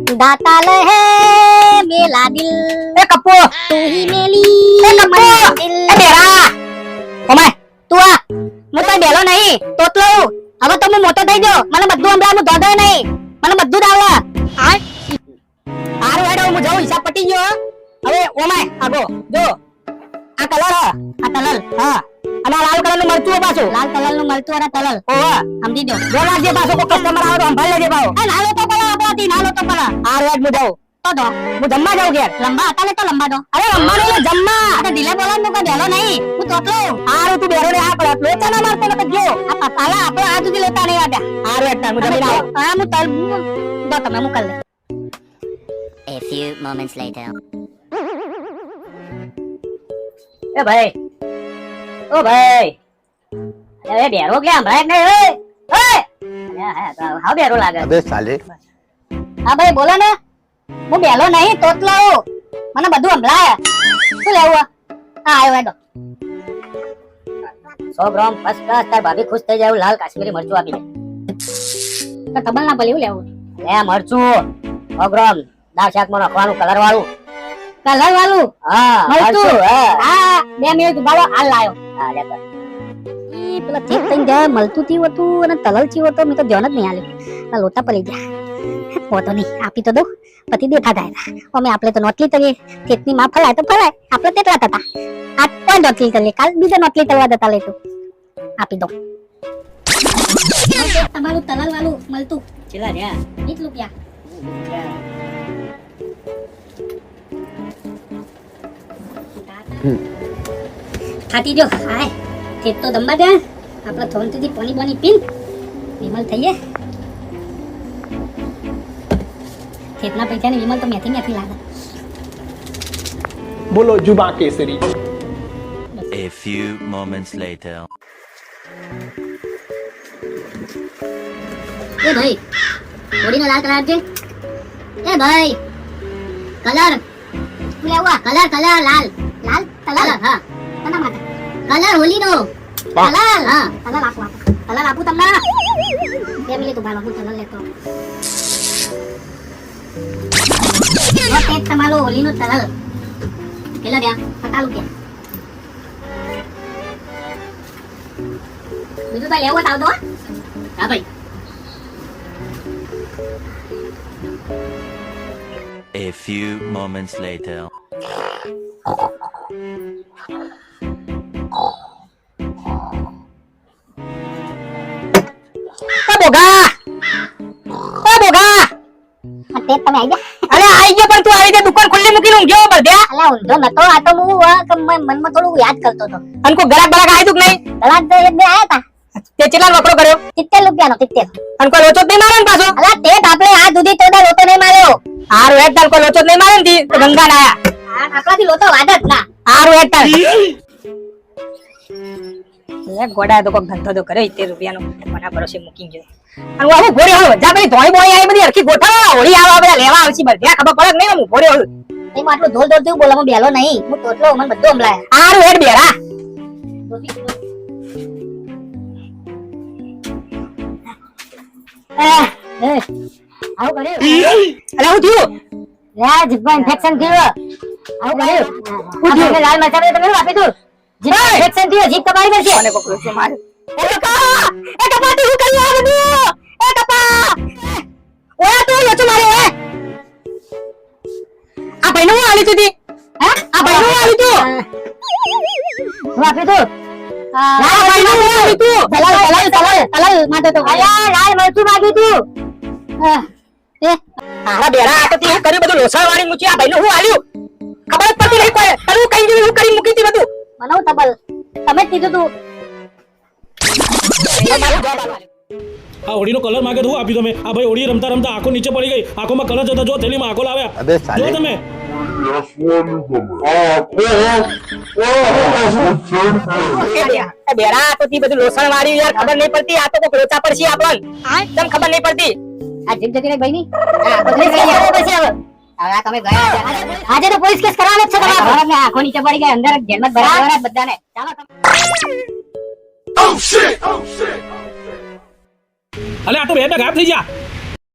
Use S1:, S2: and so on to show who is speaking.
S1: दाताल है मेला दिल
S2: એ કપ્પો
S1: तू ही मेली
S2: એ કપ્પો
S1: दिल
S2: એ બેરા ઓમાય તું આ હું તો બેલો નહીં તોતલો હવે તો હું મોટો થઈ ગયો મને બધું હમણાં હું દોડો નહીં મને બધું જ આવડે હારું હેડો હું જાઉં હિસાબ પટી ગયો હવે ઓમાય આગો જો આ કલર આ તલલ હા અને આ લાલ કલર નું મરચું પાછું
S1: लाल कलर નું મળતું અને તલલ
S2: ઓવા
S1: સમજી દો
S2: જો લાગજે પાછો કોઈ કસ્ટમર આવે તો સંભાળ લેજે પાછો
S1: આ નાલો તો પેલા આપણાથી નાલો તો પેલા
S2: હારું હેડ હું જાઉં
S1: તો દો
S2: હું જમવા જાઉં ઘેર
S1: લંબા હતા ને તો લંબા દો
S2: અરે રમવા નહીં જમવા
S1: આ તો ઢીલે બોલવાનું કોઈ બેલો નહીં હું તોતલો
S2: હારું તું બેરો ને આ પડે લોચા ના મારતો ને જો
S1: આ પપ્પાલા આપણો આ સુધી લેતા નહીં આટ્યા
S2: હારું હેડ હું જમીને આવું
S1: હા હું તલ દો તમે મોકલ લે
S3: A few moments later.
S2: એ ભાઈ ઓ ભાઈ અરે બેરો કે હમણાં જ નહીં ઓય હા બેરો લાગે
S4: अबे साले
S1: હા ભાઈ બોલો ને હું બેલો નહીં તોતલો મને બધું સંભળાય શું લેવું હા આવ્યો હેડો
S2: 100 ગ્રામ ફર્સ્ટ ક્લાસ તાર ભાભી ખુશ થઈ જાય એવું લાલ કાશ્મીરી મરચું આપી દે
S1: તો ખબર ના પડે એવું લેવું
S2: લે મરચું 100 ગ્રામ દાળ શાક માં નાખવાનું કલર વાળું
S1: કલર વાળું
S2: હા
S1: મરચું
S2: હા
S1: હા 2 મિનિટ ઉભારો હાલ લાયો
S2: હા લે કર.
S1: ઈ પેલા ચેક થઈ જાય મળતું થી હતું અને તલલ થી હતો મેં તો ધ્યાન જ નહીં આલ્યું આ લોટા પડી ગયા પોતો નહીં આપી તો દો પતિ દેઠા થાય અમે આપણે તો નોટલી તરીએ ખેતની માં ફલાય તો ફલાય આપણે તેટલા થતા આ કોઈ નોટલી તરીએ કાલ બીજા નોટલી તરવા જતા લેતો આપી દો તમારું તલલ વાળું મળતું
S2: ચેલા રે
S1: 20 રૂપિયા ખાતી જો હાય ખેત તો દંબા દે આપણે થોડું પાણી પાણી પીન વિમલ થઈએ ખેતના પૈસાની વિમલ તો મેથી મેથી લાગે
S5: બોલો જુબા કેસરી
S6: A few moments later.
S1: એ ભાઈ હોળીનો લાલ કલર આપજે એ ભાઈ કલર લેવા કલર કલર લાલ લાલ કલર હા કોના માટે કલર હોળીનો કલર હા કલર આપું તમને 2 મિનિટ ઉભા રહો હું કલર લેતો એક તમારો હોળીનો કલર કેટલા ગયા 50 રૂપિયા બીજું તો લેવું આવતો હા ભાઈ
S6: A few moments later.
S2: બોગા ઓ બોગા
S1: આ તે તમે આવી ગયા
S2: અરે આઈ ગયો પણ તું આવી દે દુકાન ખુલ્લી મૂકીને ઊંઘ્યો બળદ્યા
S1: અલા ઊંધો નતો આ તો હું મનમાં થોડું યાદ કરતો હતો
S2: અને કોઈ ગરાક બરાક આય દુક નહીં
S1: કલાક તો એક બે આયા તા
S2: તે ચેલા વકરો કર્યો
S1: 70 રૂપિયાનો 70
S2: અને કોઈ લોચો જ નહીં મારે ને પાછો
S1: અલા તે આપણે આ દૂધી તોડા લોટો નહીં માર્યો
S2: હારું હેડ તાર કોઈ લોચો જ નહીં મારે ને તી તો ગંગા ના આયા
S1: આપણાથી લોટો વાદ જ ના
S2: હારું હેડ તાર એ ગોડા તો કોઈ ધંધો તો કરે 70 રૂપિયાનો કોના ભરોસે મૂકી ગયો અને હું ભોરે હવે જા પેલી ધોઈ બોઈ આવી બધી હરખી ગોઠા હોળી આવા બધા લેવા આવશે બળદ્યા ખબર પડે નહીં હું ભોરે હવે
S1: એમાં આટલું ધોલ ધોલ થયું બોલામાં બેલો નહીં હું તોટલો મને બધું સંભળાય
S2: હારું હેડ બેરા
S1: આવું કર્યું
S2: અરે હું થયું
S1: લે જીભમાં ઇન્ફેક્શન થયું આવું કર્યું આપણે લાલ મરચાં તમે આપી દઉં જીભમાં ઇન્ફેક્શન થયું જીભ તમારી પડશે
S2: કોને કોકરો છો મારે એ કપા તું હું કરી આ બધું એ કપા ઓયા તું લોચો મારે આ ભાઈનો હું આલી તું હે આ ભાઈનો હું આલી તું
S1: હું આપી દઉં
S2: લાલ ભાઈનો હું આલી તું
S1: તલલ માટે તો અલ્યા લાલ મરચું માંગ્યું તું
S2: હારા બેરા આ તો તી કર્યું બધું લોસા વાળી મૂકી આ ભાઈનો હું આલ્યું ખબર જ પડતી નહીં કોઈ તરું કઈ જેવું કરી મૂકી તી બધું
S1: મનવ તબલ તમે જ કીધું તું
S5: આ હોળીનો કલર માંગે તો હું આપ્યું તમે આ ભાઈ હોળી રમતા રમતા આંખો નીચે પડી ગઈ આંખોમાં કલર જતા જો થેલીમાં આંખો લાવ્યા
S4: अबे साले
S5: જો તમે
S2: એ બેરા તો તી બધું લોસણ વાળી યાર ખબર નહીં પડતી આ તો કોઈ લોચા પડશે આપણને તમ ખબર નહીં પડતી
S1: આ જીભ જતી રહી ભાઈ ની પછી હવે હવે તમે ગયા આજે તો પોલીસ કેસ કરવાનો જ છે તમારા ઘરમાં આંખો નીચે પડી ગઈ અંદર જેલમાં ભરાવાના બધાને ચાલો
S5: અલે આ તો બે ગાયબ થઈ ગયા